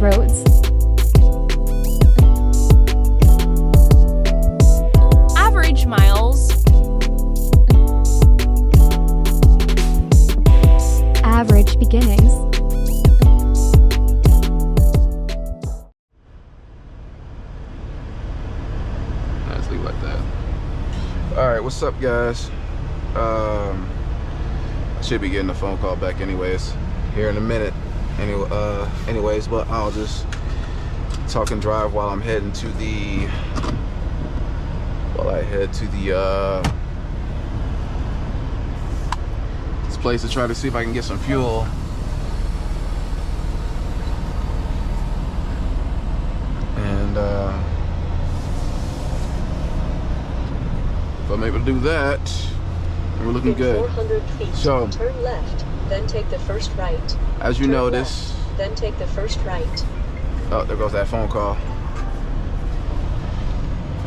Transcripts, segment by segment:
roads. Average miles. Average beginnings. Let's leave it like that. Alright, what's up, guys? I should be getting a phone call back anyways here in a minute. Anyways, but I'll just talk and drive while I'm heading to the this place to try to see if I can get some fuel. And if I'm able to do that, we're looking good. 400 feet. So turn left, then take the first right. As you notice, then take the first right. Oh, there goes that phone call.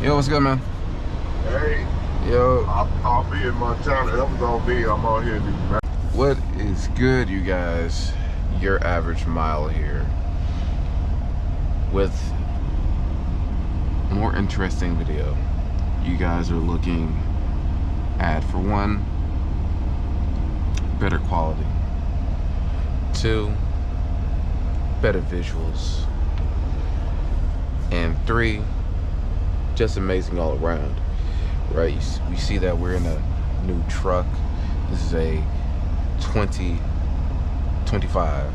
Yo, what's good, man? Hey. Yo. I'll be in Montana. Whatever's on me, I'm out here. What is good, you guys? Your average mile here with more interesting video. You guys are looking at, for one, better quality. 2, better visuals. And 3, just amazing all around. Right? We see that we're in a new truck. This is a 2025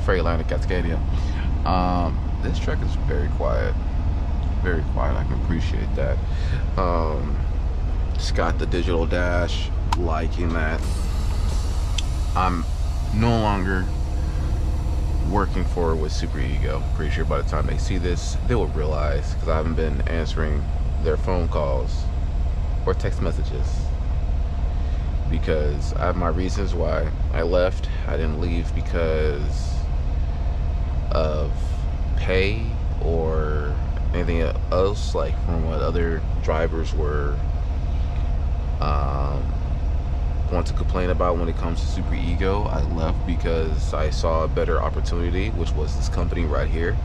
Freightliner Cascadia. This truck is very quiet. Very quiet. I can appreciate that. It's got the digital dash. Liking that. I'm no longer working for with Super Ego. Pretty sure by the time they see this, they will realize, because I haven't been answering their phone calls or text messages, because I have my reasons why I left. I didn't leave because of pay or anything else, like from what other drivers were want to complain about when it comes to Super Ego. I left because I saw a better opportunity, which was this company right here,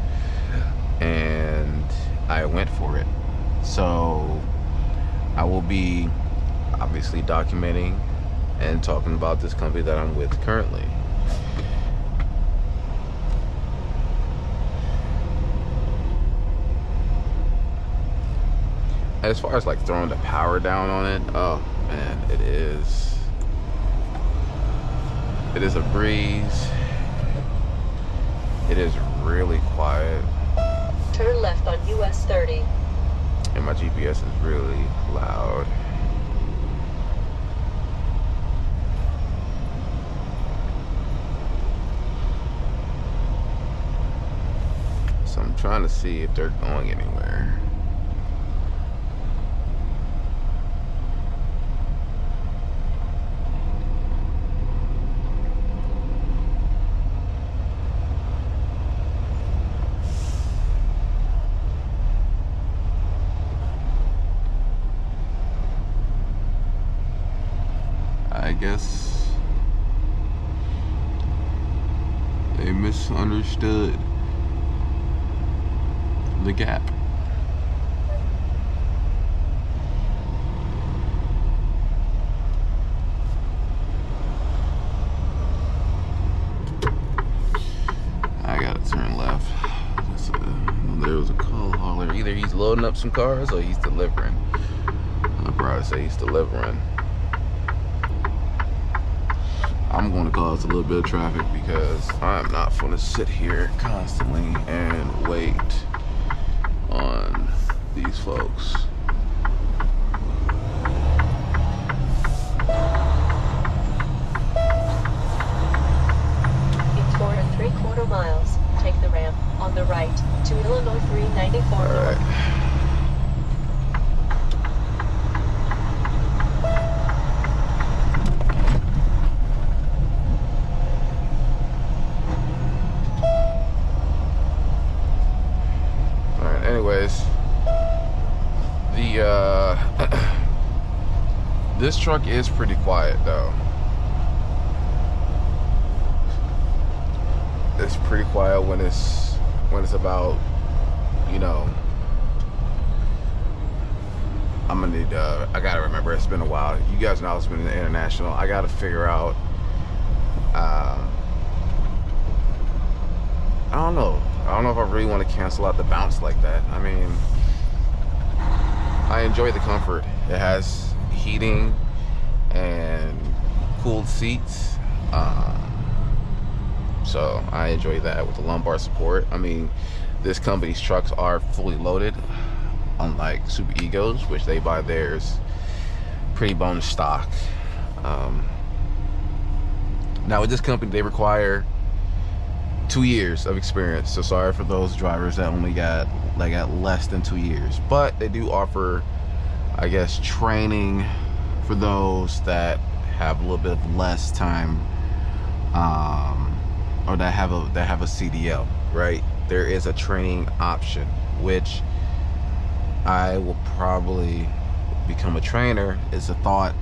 and I went for it. So I will be obviously documenting and talking about this company that I'm with currently. As far as like throwing the power down on it, oh man, it is a breeze. It is really quiet. Turn left on US 30. And my GPS is really loud. So I'm trying to see if they're going anywhere. I guess they misunderstood the gap. I gotta turn left. There was a call hauler. Either he's loading up some cars or he's delivering. I'd probably say he's delivering. I'm going to cause a little bit of traffic because I'm not going to sit here constantly and wait on these folks. In 4 3/4 miles, take the ramp on the right to Illinois 394 All North. right. Anyways, this truck is pretty quiet though. it's pretty quiet when it's about, you know, I'm gonna need, I gotta remember, it's been a while. You guys know it's been international. I gotta figure out, I don't know. I don't know if I really want to cancel out the bounce like that. I mean, I enjoy the comfort. It has heating and cooled seats. So I enjoy that with the lumbar support. I mean, this company's trucks are fully loaded, unlike Super Egos, which they buy theirs pretty bonus stock. Now with this company, they require 2 years of experience. So sorry for those drivers that only got less than 2 years, but they do offer, I guess, training for those that have a little bit of less time, or that have a CDL, right? There is a training option, which I will probably become a trainer. It's a thought.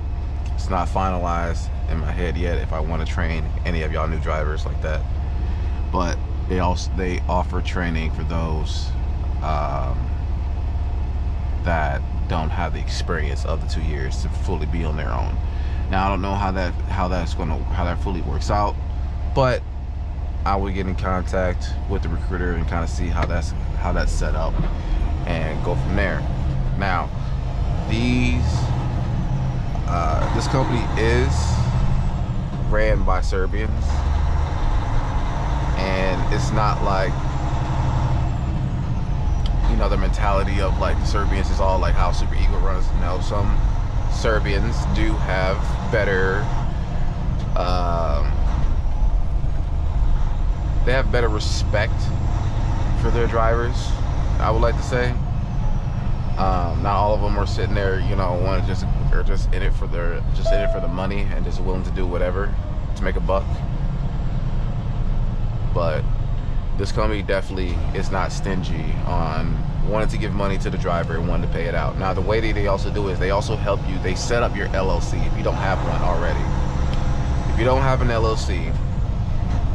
It's not finalized in my head yet if I want to train any of y'all new drivers like that. But they offer training for those that don't have the experience of the 2 years to fully be on their own. Now I don't know how that fully works out, but I will get in contact with the recruiter and kind of see how that's set up and go from there. Now this company is ran by Serbians, and it's not like, you know, the mentality of like the Serbians is all like how Super Ego runs. No, some Serbians do have better, they have better respect for their drivers, I would like to say. Not all of them are sitting there, you know, just in it for the money and just willing to do whatever to make a buck. But this company definitely is not stingy on wanting to give money to the driver and wanting to pay it out. Now the way they also do is they also help you. They set up your LLC if you don't have one already. If you don't have an LLC,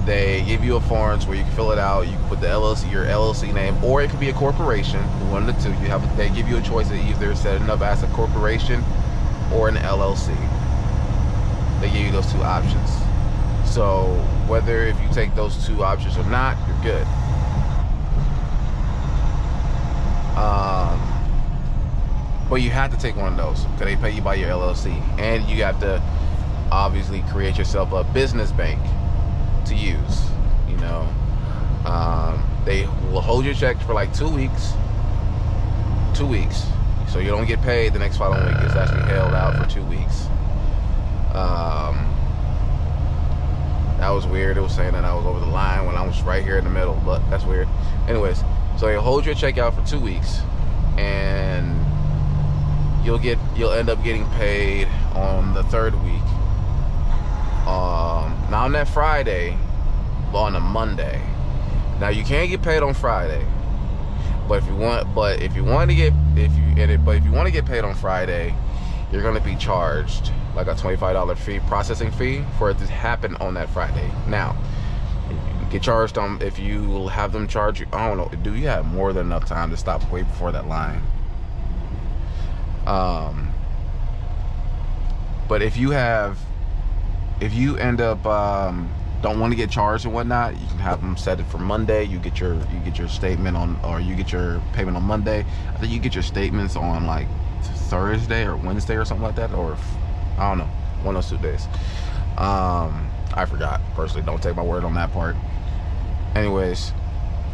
they give you a form where you can fill it out. You can put the LLC, your LLC name, or it could be a corporation. One of the two. They give you a choice of either setting up as a corporation or an LLC. They give you those two options. So whether if you take those two options or not, you're good. But you have to take one of those because they pay you by your LLC, and you have to obviously create yourself a business bank to use. You know, they will hold your check for like 2 weeks. 2 weeks, so you don't get paid the next following week. It's actually held out for 2 weeks. That was weird. It was saying that I was over the line when I was right here in the middle, but that's weird. Anyways, so you hold your check out for 2 weeks, and you'll end up getting paid on the 3rd week. Not on that Friday, but on a Monday. Now you can't get paid on Friday, but if you want to get paid on Friday, you're going to be charged like a $25 processing fee for it to happen on that Friday. Now, you get charged if you have them charge you. I don't know. Do you have more than enough time to stop way before that line? But if you end up don't want to get charged and whatnot, you can have them set it for Monday. You get your statement on, or you get your payment on Monday. I think you get your statements on like Thursday or Wednesday or something like that, or I don't know, one of those 2 days. I forgot personally. Don't take my word on that part. Anyways,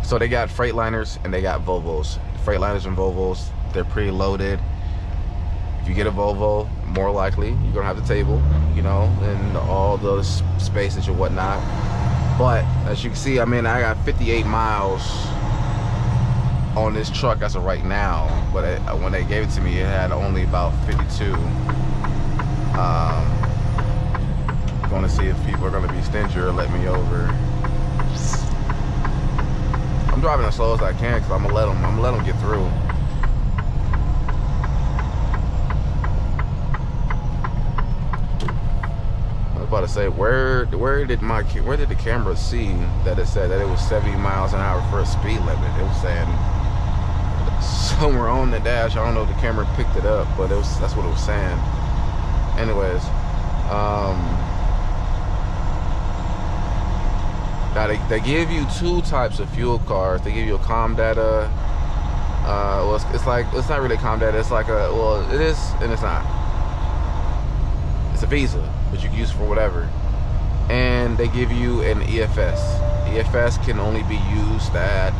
so they got Freightliners and they got Volvos. Freightliners and Volvos, they're pretty loaded. If you get a Volvo, more likely you're gonna have the table, you know, and all those spaces and whatnot. But as you can see, I mean, I got 58 miles on this truck as of right now, but when they gave it to me, it had only about 52. Going to see if people are going to be stingy or let me over. I'm driving as slow as I can because I'm gonna let them get through. about to say, where did the camera see that it said that it was 70 miles an hour for a speed limit? It was saying somewhere on the dash. I don't know if the camera picked it up, but that's what it was saying. Anyways, now they give you two types of fuel cards. They give you a COM data. Well, it's not really COM data. It's like it is and it's not. It's a Visa, but you can use it for whatever. And they give you an EFS. EFS can only be used at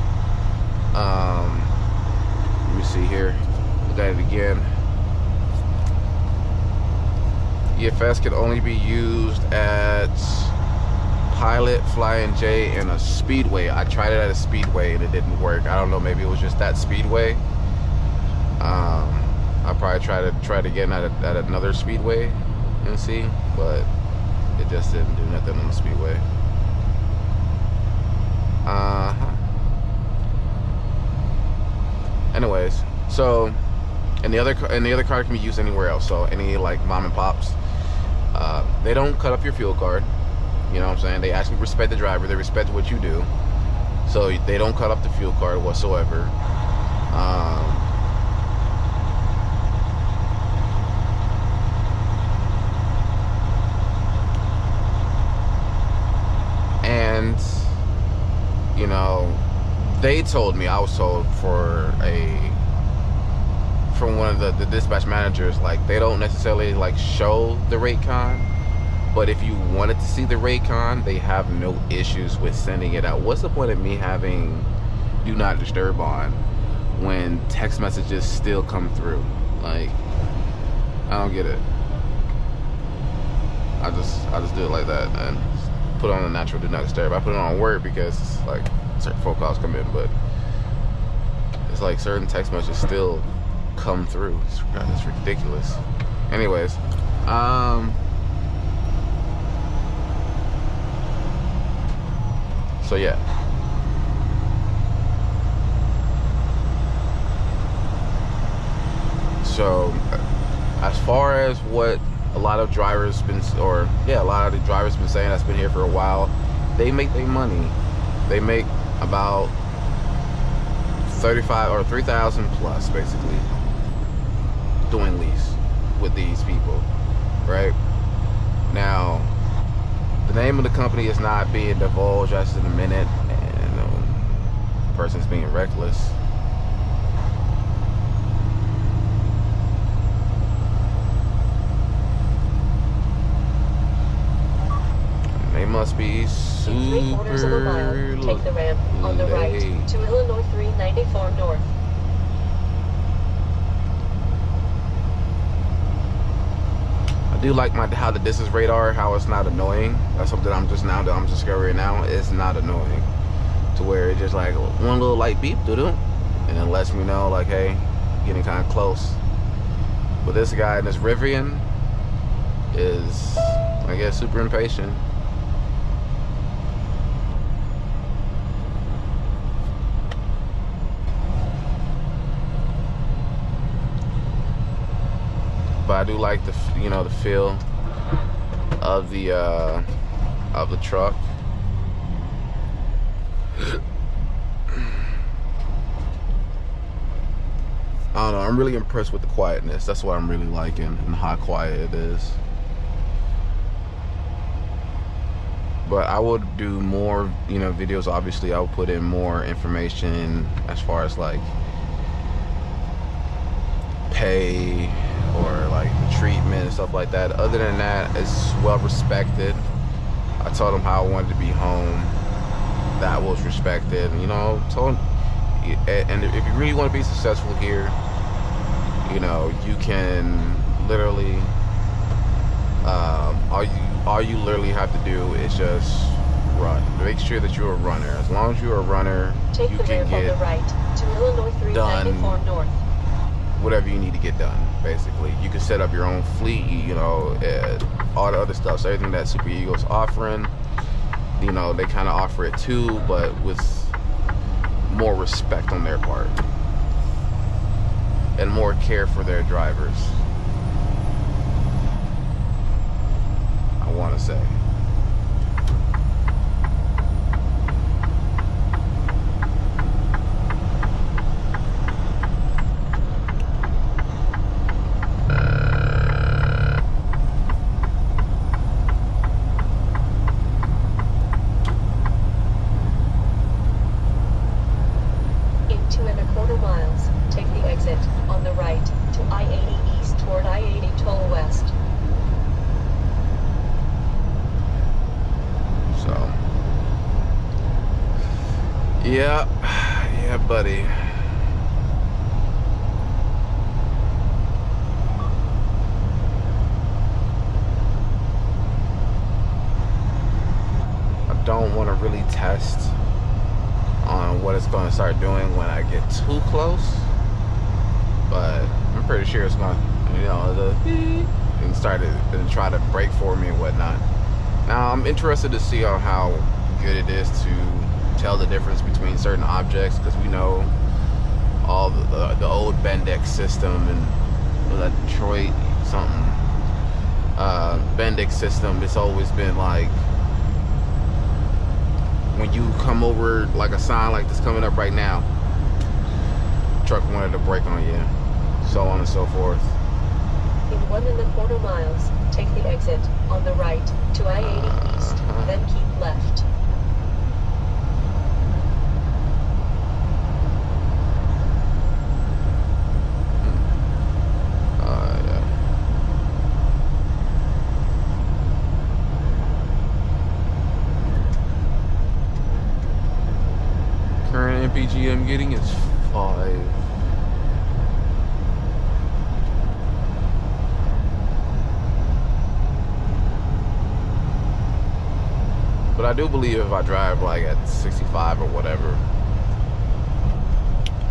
let me see here. Look at it again. EFS can only be used at Pilot, Flying J, and a Speedway. I tried it at a Speedway and it didn't work. I don't know, maybe it was just that Speedway. I'll probably try it again at another Speedway and see, but it just didn't do nothing on the Speedway. Anyways, so and the other card can be used anywhere else. So any like mom and pops, they don't cut up your fuel card. You know what I'm saying? They actually respect the driver. They respect what you do. So they don't cut up the fuel card whatsoever. And you know, they told me, I was told from one of the dispatch managers, like they don't necessarily like show the rate con, but if you wanted to see the rate con, they have no issues with sending it out. What's the point of me having do not disturb on when text messages still come through? Like, I don't get it. I just do it like that and put on a natural do not disturb. I put it on work because it's like certain phone calls come in, but it's like certain text messages still come through. It's ridiculous. Anyways, so yeah. So as far as what a lot of drivers been, a lot of the drivers been saying that's been here for a while, they make their money. They make about 35 or 3,000 plus basically doing lease with these people, right? Now, the name of the company is not being divulged just in a minute, and the person's being reckless. They must be super 3/4 of a mile. Take the ramp on the right late. to Illinois 394 North. I do like how the distance radar, how it's not annoying. That's something I'm discovering now. It's not annoying to where it's just like one little light beep, and it lets me know like, hey, getting kind of close. But this guy in this Rivian is, I guess, super impatient. But I do like the feel of the truck. I don't know, I'm really impressed with the quietness. That's what I'm really liking, and how quiet it is. But I would do more, videos. Obviously, I would put in more information as far as like pay or like treatment and stuff like that. Other than that, it's well respected. I told them how I wanted to be home. That was respected. Told them, and if you really want to be successful here, you can literally, all you literally have to do is just run. Make sure that you're a runner. As long as you're a runner, Take you the can ramp on get the right to Illinois 394 North. whatever you need to get done. Basically, you can set up your own fleet, all the other stuff. So everything that Super Eagle's offering, they kind of offer it too, but with more respect on their part and more care for their drivers. I want to say. In 2.25 miles, take the exit on the right to I-80 east toward I-80 toll west. So, yeah, buddy. I don't want to really test on what it's going to start doing when I get too close, but I'm pretty sure it's going to, you know, and start to try to brake for me and whatnot. Now I'm interested to see on how good it is to tell the difference between certain objects, because we know all the old Bendix system and that Detroit something Bendix system. It's always been like, when you come over like a sign like this coming up right now, truck wanted to brake on you, so on and so forth. In 1.25 miles, take the exit on the right to I-80 east, then keep left. Yeah. Current MPG I'm getting is 5. But I do believe if I drive like at 65 or whatever,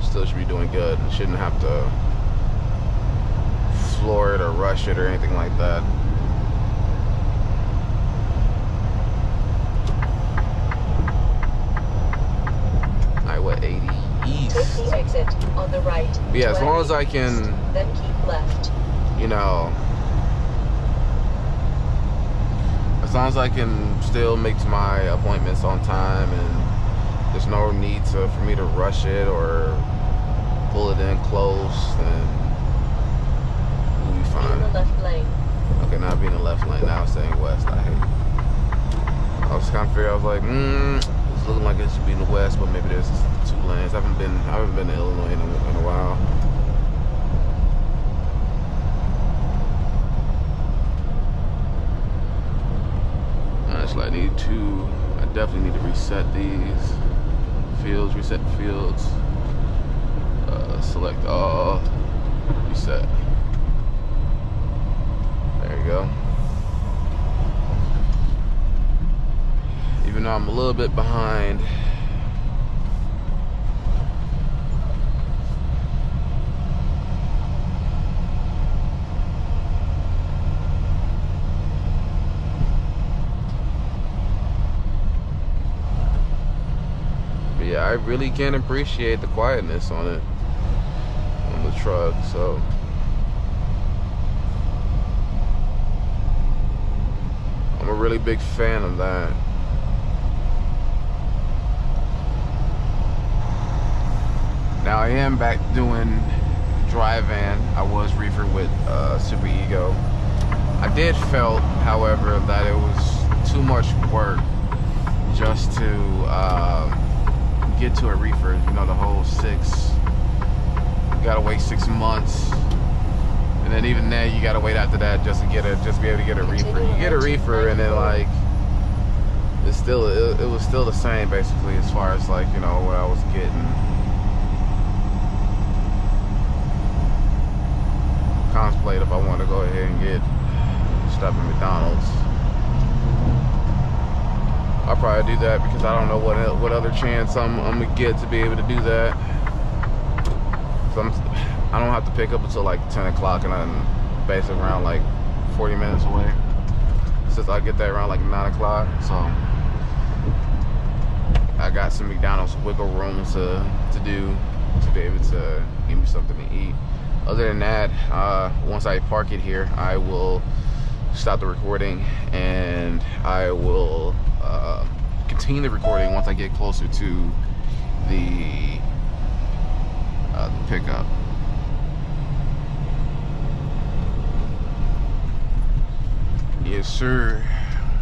still should be doing good. Shouldn't have to floor it or rush it or anything like that. Alright, what, 80 east? Take the exit on the right. But yeah, to as long as I I-80 can, east, then keep left. you know, as long as I can still make my appointments on time and there's no need for me to rush it or pull it in close, then we'll be In the fine. left lane. Okay, now being in the left lane, now staying west. I was kind of figuring, I was like, it's looking like it should be in the west, but maybe there's 2 lanes. I haven't been to Illinois in a while. Actually, I definitely need to reset these fields, reset the fields, select all, reset. There you go. Even though I'm a little bit behind, yeah, I really can appreciate the quietness on it, on the truck, so. I'm a really big fan of that. Now I am back doing dry van. I was reefer with Super Ego. I did felt, however, that it was too much work just to get to a reefer. You know, the whole you gotta wait 6 months, and then even then you gotta wait after that just to be able to get a reefer. You get a reefer, and then like it was still the same basically as far as like, you know, what I was getting. Contemplate if I want to go ahead and get stuff at McDonald's. I'll probably do that because I don't know what other chance I'm gonna get to be able to do that. So I don't have to pick up until like 10 o'clock, and I'm basically around like 40 minutes away. Since I get there around like 9 o'clock, so I got some McDonald's wiggle room to do to be able to give me something to eat. Other than that, once I park it here, I will stop the recording, and I will continue the recording once I get closer to the pickup. Yes, sir.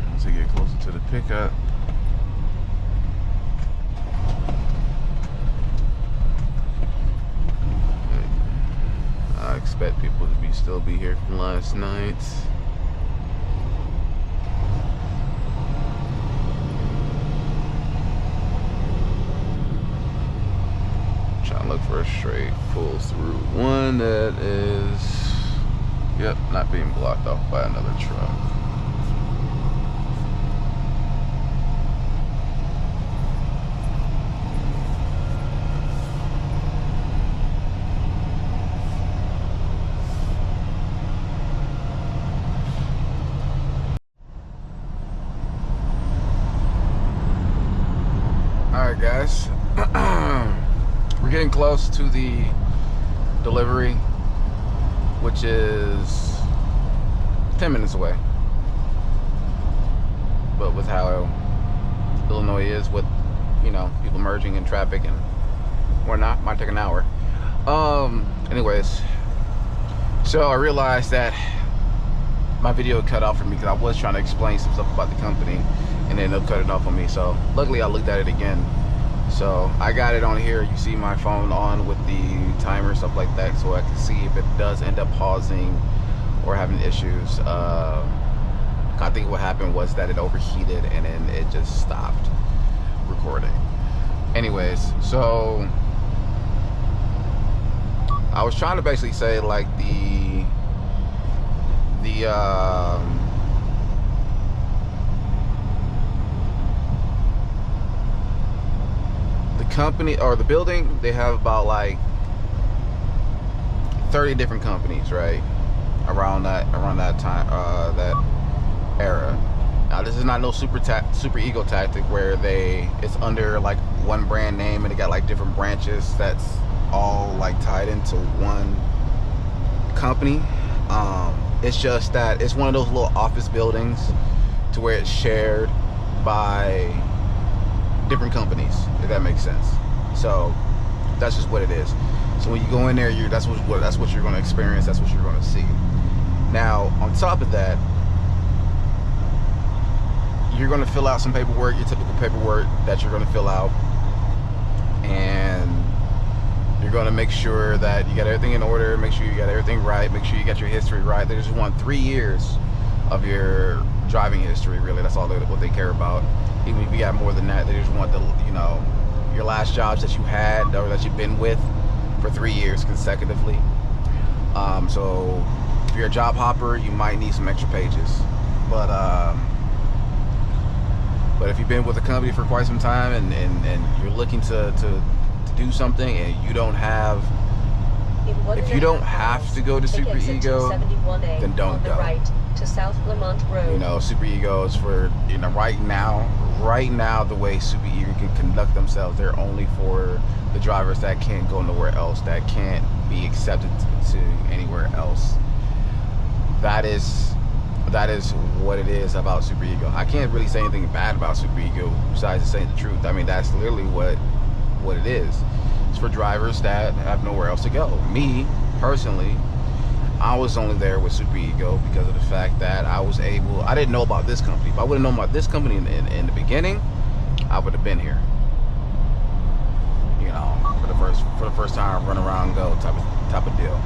Once I get closer to the pickup. I expect people to still be here from last night. Trying to look for a straight pull through one that is, yep, not being blocked off by another truck. Alright guys, we're getting close to the delivery, which is 10 minutes away. But with how Illinois is, with, you know, people merging in traffic and whatnot, might take an hour. Anyways, so I realized that my video cut off for me because I was trying to explain some stuff about the company, and they ended up cutting off on me. So luckily I looked at it again. So I got it on here. You see my phone on with the timer, stuff like that, so I can see if it does end up pausing or having issues. I think what happened was that it overheated and then it just stopped recording. Anyways, so I was trying to basically say, like, the company, or the building, they have about like 30 different companies, right, around that time, that era. Now this is not no super ego tactic where it's under like one brand name and they got like different branches that's all like tied into one company. It's just that it's one of those little office buildings to where it's shared by different companies, if that makes sense. So that's just what it is. So when you go in there, that's what you're going to experience. That's what you're going to see. Now, on top of that, you're going to fill out some paperwork, your typical paperwork that you're going to fill out, and you're going to make sure that you got everything in order, make sure you got everything right, make sure you got your history right. They just want 3 years of your driving history, really. That's all what they care about. Even if you got more than that, they just want the, you know, your last jobs that you had or that you've been with for 3 years consecutively. So if you're a job hopper, you might need some extra pages. But if you've been with a company for quite some time and you're looking to do something and you don't have, if you don't have to go to Super Ego, then don't go. Right to South Lamont Road. You know, Super Ego is for, you know, right now the way Super Ego can conduct themselves, they're only for the drivers that can't go nowhere else, that can't be accepted to anywhere else. That is what it is about Super Ego. I can't really say anything bad about Super Ego besides to say the truth. I mean, that's literally what it is. It's for drivers that have nowhere else to go. Me personally, I was only there with Super Ego because of the fact that I didn't know about this company. If I would have known about this company in the beginning, I would have been here. You know, for the first time, run around and go type of deal.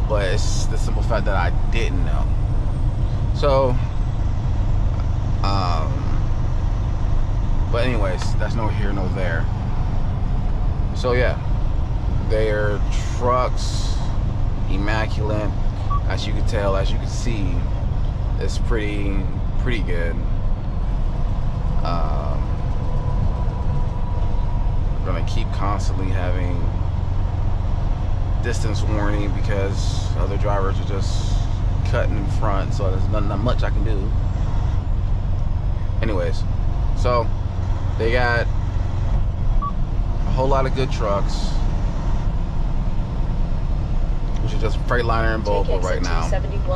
But it's the simple fact that I didn't know. So, but anyways, that's no here, no there. So yeah, their trucks, immaculate, as you can tell, as you can see, it's pretty good. We're gonna keep constantly having distance warning because other drivers are just cutting in front, so there's not much I can do. Anyways, so they got a whole lot of good trucks, which is just Freightliner and Volvo right now.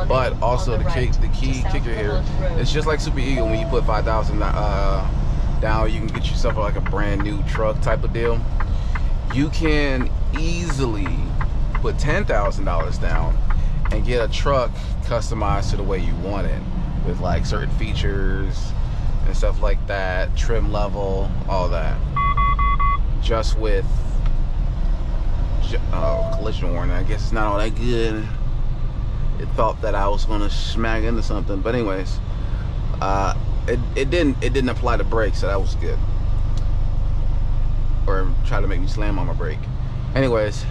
But also the key kicker here, it's just like Super Eagle. When you put 5,000 down, you can get yourself like a brand new truck type of deal. You can easily put $10,000 down and get a truck customized to the way you want it, with like certain features and stuff like that, trim level, all that. Just with collision warning. I guess it's not all that good. It thought that I was gonna smack into something, but anyways, it didn't apply the brakes, so that was good. Or try to make me slam on my brake. Anyways,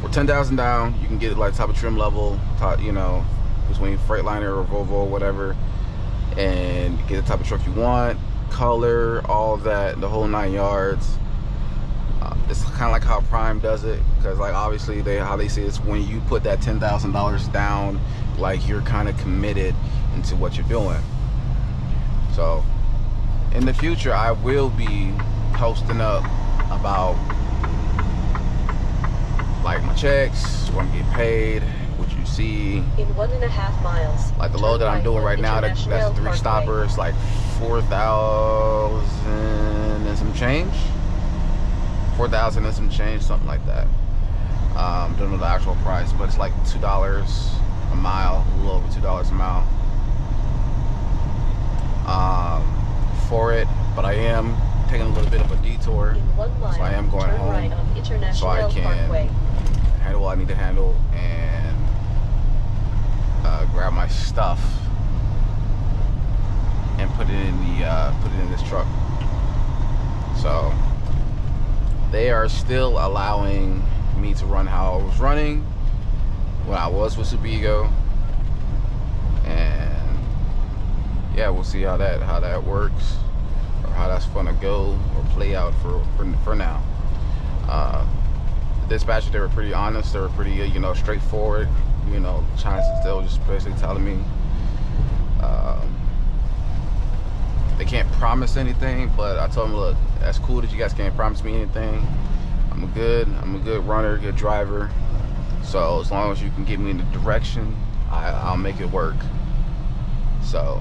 for 10,000 down, you can get it like type of trim level, you know, between Freightliner or Volvo or whatever, and get the type of truck you want, color, all that, the whole 9 yards. It's kind of like how Prime does it, because like obviously how they say it's when you put that $10,000 down, like you're kind of committed into what you're doing. So in the future, I will be posting up about like my checks, what I'm getting paid, what you see. In 1.5 miles. Like the load that I'm doing right now, that's 3 stoppers, like 4,000 and some change. 4,000 and some change, something like that. Don't know the actual price, but it's like $2 a mile, a little over $2 a mile for it. But I am taking a little bit of a detour, so I am going home, right on so I can handle what I need to handle and grab my stuff and put it in this truck. So they are still allowing me to run how I was running when I was with Super Ego, and yeah, we'll see how that works, or how that's gonna go or play out for now. The dispatcher, they were pretty honest, they were pretty you know, straightforward, you know, trying to still just basically telling me they can't promise anything, but I told them, look, that's cool that you guys can't promise me anything. I'm a good runner, good driver. So as long as you can get me in the direction, I'll make it work. So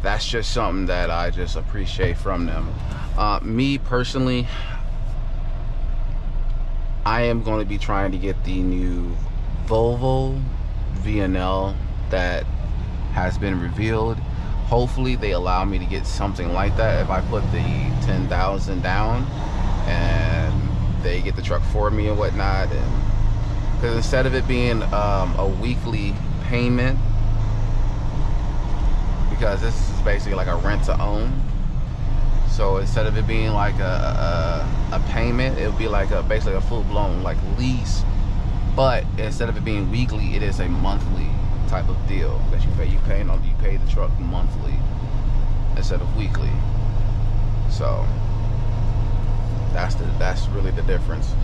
that's just something that I just appreciate from them. Me personally, I am going to be trying to get the new Volvo VNL that has been revealed. Hopefully they allow me to get something like that if I put the 10,000 down and they get the truck for me and whatnot. And because instead of it being a weekly payment, because this is basically like a rent to own, so instead of it being like a payment, it would be like basically a full-blown like lease, but instead of it being weekly, it is a monthly type of deal that you pay the truck monthly instead of weekly. So that's really the difference.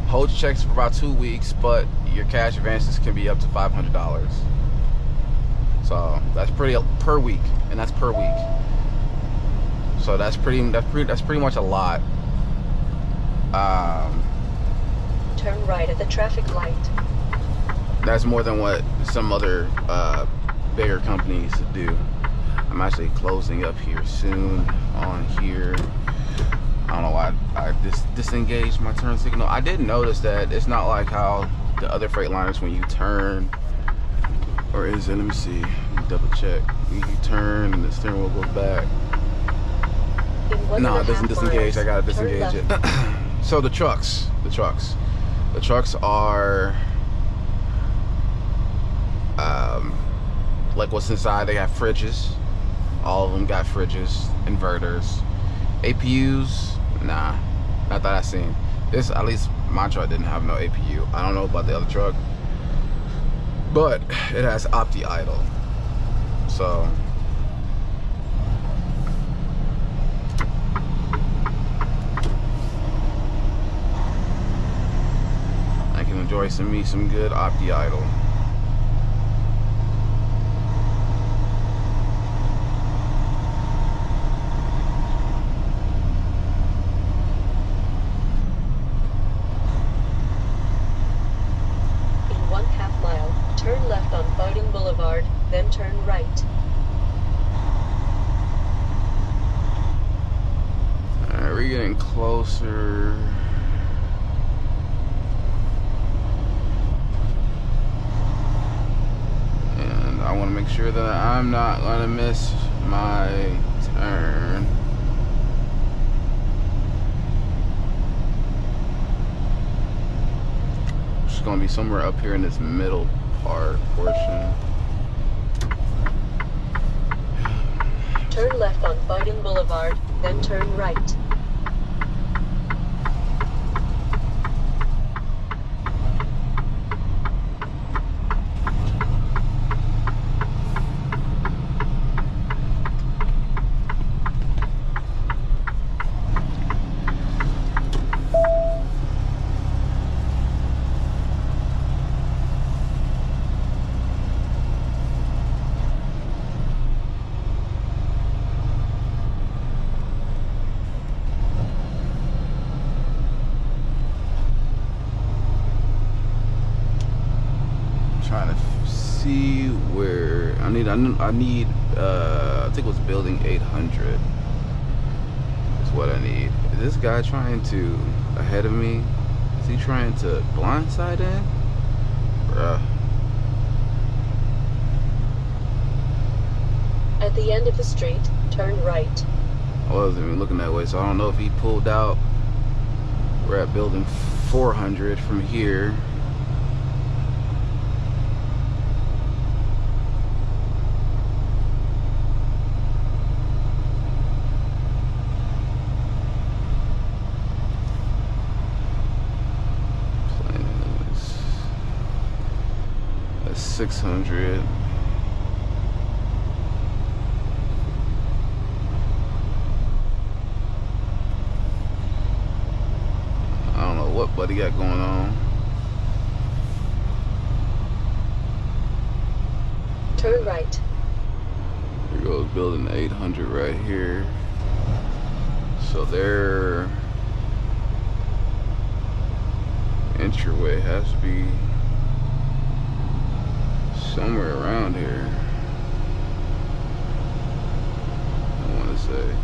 Hold your checks for about 2 weeks, but your cash advances can be up to $500. So that's per week, and that's per week. So that's pretty much a lot. Turn right at the traffic light. That's more than what some other bigger companies do. I'm actually closing up here soon on here. I don't know why I disengaged my turn signal. I did notice that it's not like how the other Freightliners, when you turn, or is it, let me see, double check. When you turn and the steering wheel goes back. No, it doesn't disengage. I gotta disengage it. So the trucks are like what's inside. They got fridges. All of them got fridges, inverters, APUs. Nah, not that I seen. This, at least my truck didn't have no APU. I don't know about the other truck, but it has opti idle. So I can enjoy some good opti idle. then turn right. Alright, we're getting closer. And I want to make sure that I'm not going to miss my turn. It's going to be somewhere up here in this middle portion. Turn left on Biden Boulevard, then turn right. Trying to see where I think it was building 800 is what I need. Is this guy trying to ahead of me? Is he trying to blindside in? Bruh. At the end of the street, turn right. I wasn't even looking that way, so I don't know if he pulled out. We're at building 400 from here. That's 600. I don't know what Buddy got going on. Turn right. Here goes building 800 right here. So their entryway has to be somewhere around here. I want to say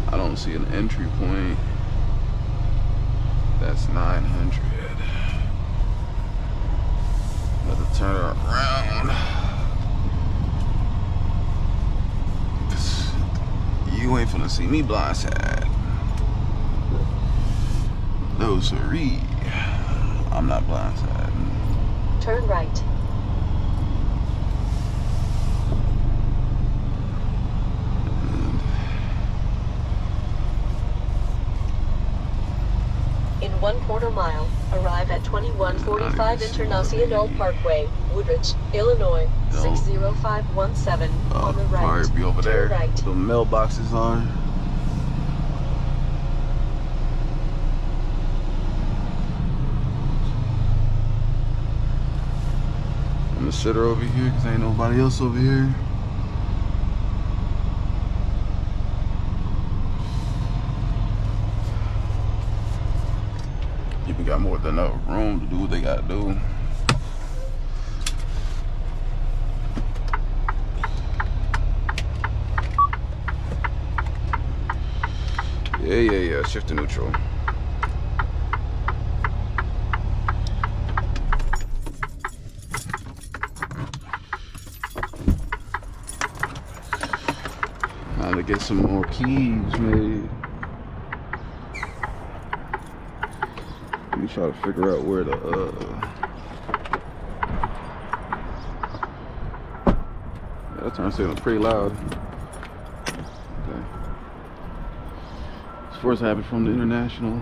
I don't see an entry point. That's 900. Let's turn it around. You ain't finna see me blindside. No siree. I'm not blindsiding. Turn right. In 1/4 mile, arrive at 2145 Internacional Parkway, Woodridge, Illinois, 60517 on the right. Probably be over there. Turn right. The mailboxes on. I'm gonna sit her over here because ain't nobody else over here. People got more than enough room to do what they gotta do. Yeah. Shift to neutral. Now to get some more keys made. Let me try to figure out where the that turn signal pretty loud. Okay. As far as I have it from the International.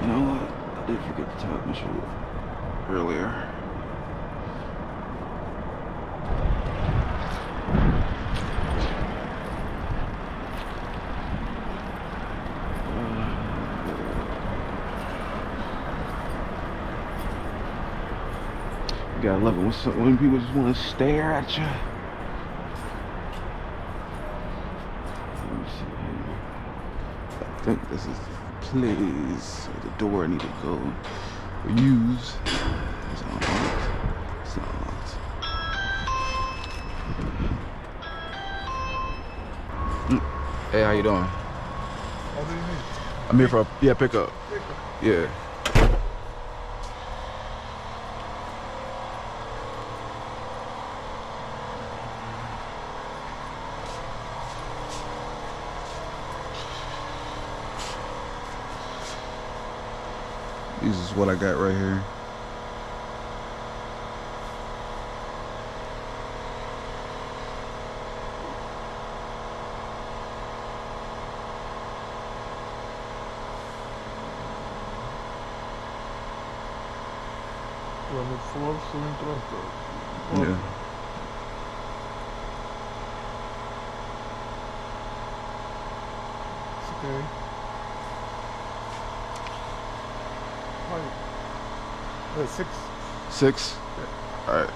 You know what? I did forget to tap my shoe earlier. You gotta love it when people just want to stare at you. Let me see here. I think this is the place. The door I need to go or use. It's unlocked. It's not locked. Hey, how you doing? What do you need? I'm here for a pickup. Yeah. This is what I got right here. You want 4 cylinders? Yeah. It's okay. Why? 6. 6? All right.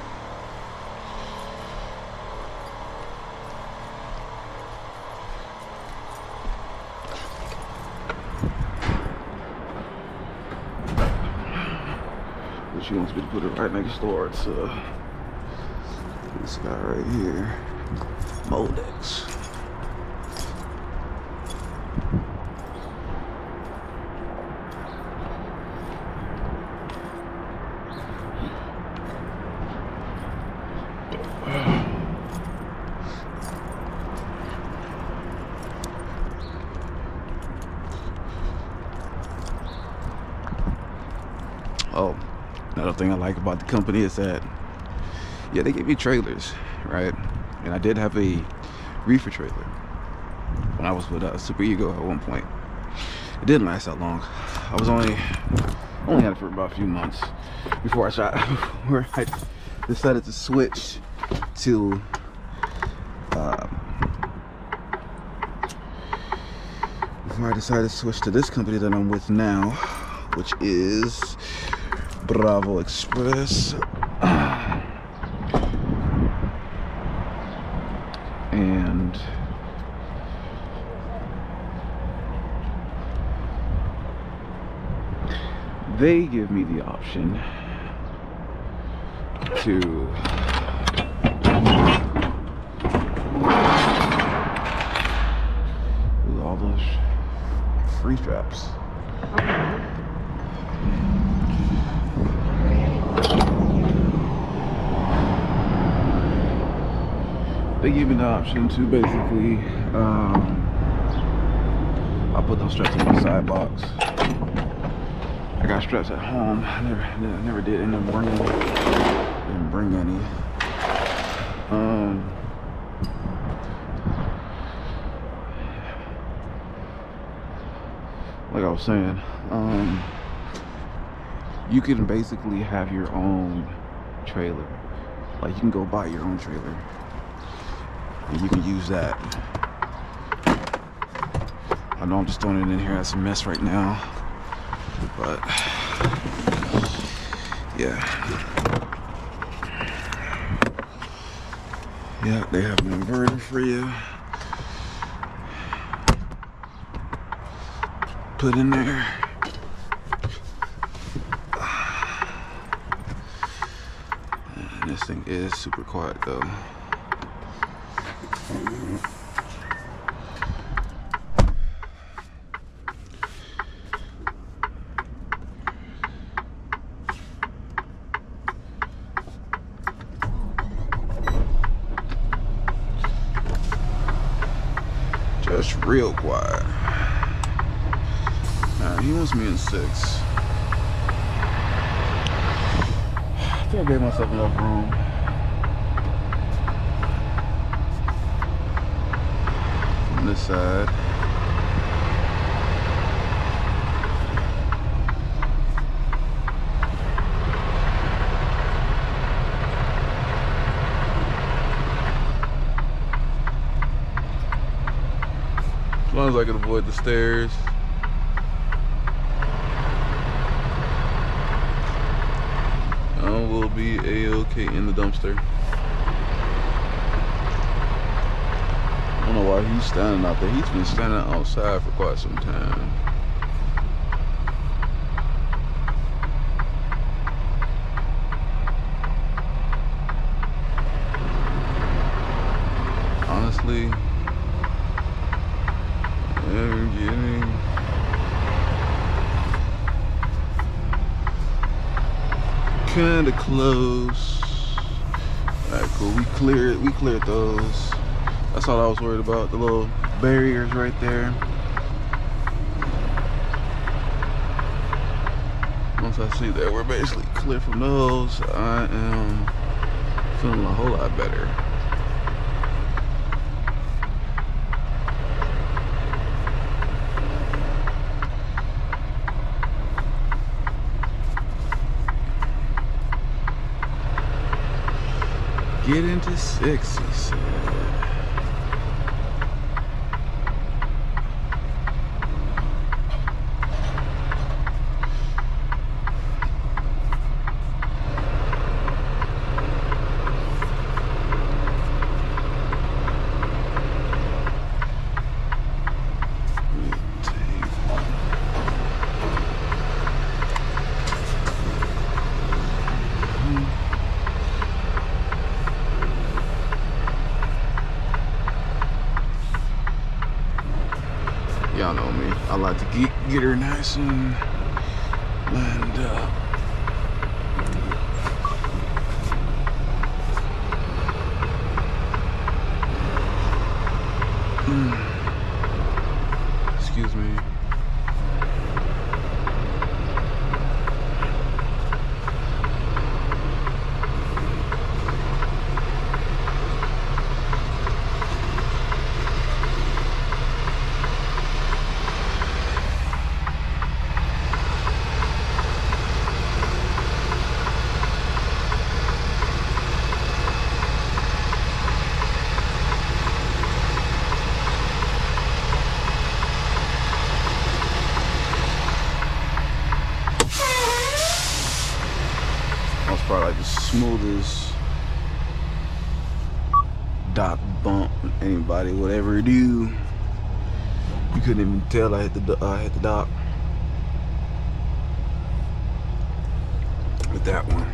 But she wants me to put it right next door to this guy right here, Moldex. Oh, another thing I like about the company is that, yeah, they give you trailers, right? And I did have a reefer trailer when I was with Super Ego at one point. It didn't last that long. I was only had it for about a few months before I decided to switch to this company that I'm with now, which is Bravo Express. And they give me the option to do all those free straps. They give me the option to basically, I'll put those straps in the side box. I got straps at home. I never did end up bringing. Didn't bring any. Like I was saying, you can basically have your own trailer. Like you can go buy your own trailer, and you can use that. I know I'm just throwing it in here as a mess right now, but yeah. Yeah, they have an inverter for you. Put in there. And this thing is super quiet though. Just real quiet. He wants me in 6. I think I gave myself enough room. From this side. As long as I can avoid the stairs. I will be A-okay in the dumpster. I don't know why he's standing out there. He's been standing outside for quite some time. Honestly, I'm getting kind of close. Alright, cool. We cleared those. That's all I was worried about. The little barriers right there. Once I see that we're basically clear from those, I am feeling a whole lot better. Get into 6, he said. Y'all know me. I like to get her nice and lined up. Excuse me. That's probably like the smoothest dock bump anybody would ever do. You couldn't even tell I hit the dock with that one.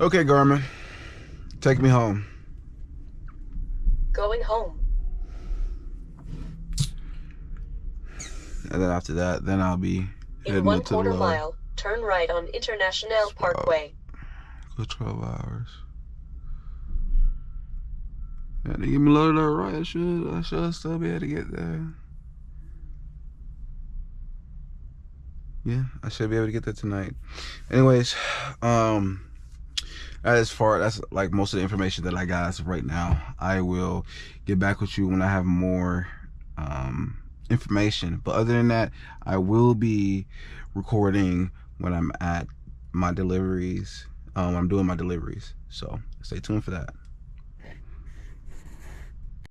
Okay, Garmin, take me home. Going home. And then after that, then I'll be In heading 1 into the quarter low. mile, turn right on International Parkway. Go 12 hours. Yeah, they give me loaded up right. I should still be able to get there. Yeah, I should be able to get there tonight. Anyways, that's like most of the information that I got as of right now. I will get back with you when I have more information. But other than that, I will be recording when I'm at my deliveries. I'm doing my deliveries. So stay tuned for that.